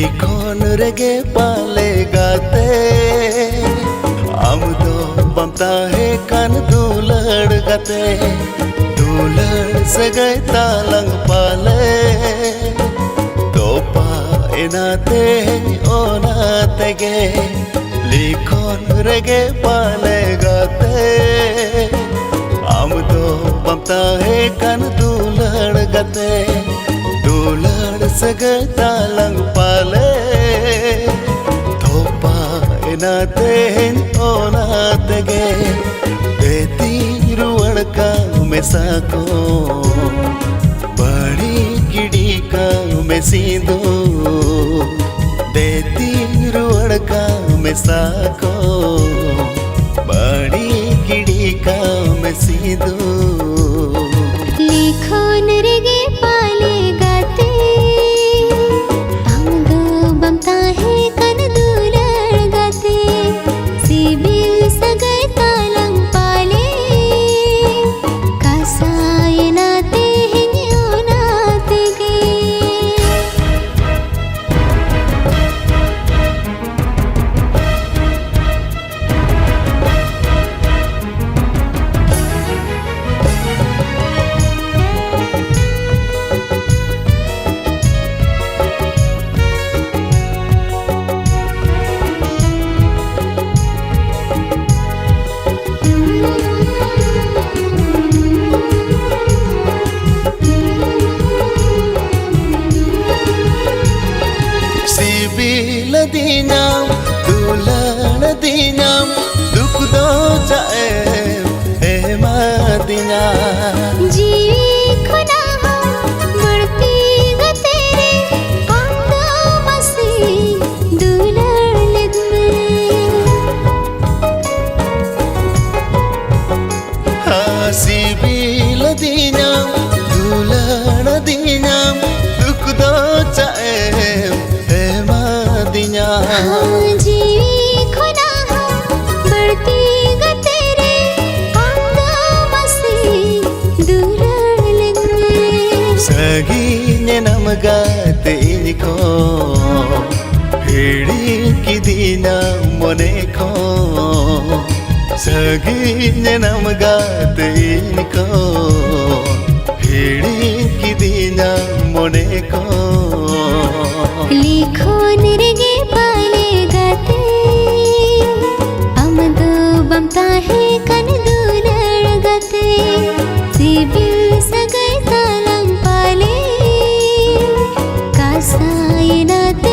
लिखोन रेगे पाले गाते आम दो बमता है कान दूलड़ गाते दूलड़ से गए तालंग पाले तो पाएनाते ओनाते गे लिखोन रेगे पाले गाते आम दो बमता है कान दूलड़ गाते दूलड़ से गए तालंग पाले थोपा एनाते ओनाते गे देती रुवड़ का मेसा को बड़ी गिड़ी का में सीधो देती रुवड़ का मेसा को बड़ी गिड़ी का में सीधो लिखोन रेगे पाले गाते हम दो बमता है कन दूलड़ गाते सिबिल सगै तालंग पाले कासाय नाते हैं ओनाते गे सिबिल दीनाम दूलड़ दीनाम दुख दो जाए हे मदीना जीवी खुदा हो बढ़ती ग तेरे आंदो मसी दूलड़ लगमे हाँ सिबिल दीनाम दूलड़ दीनाम दुख दो जाए हे मदीना जीवी खुदा हो बढ़ती ग तेरे आंदो मसी दूलड़ लगमे सगी नमगाते इनको हिड़ी की दीना मोने को सगी नमगाते इनको हिड़ी की दीना मोने को लिखोन रेगे पाले गाते हम दो बमता है कन दूलड़ गाते सिबिल सगै तालंग पाले कासाय नाते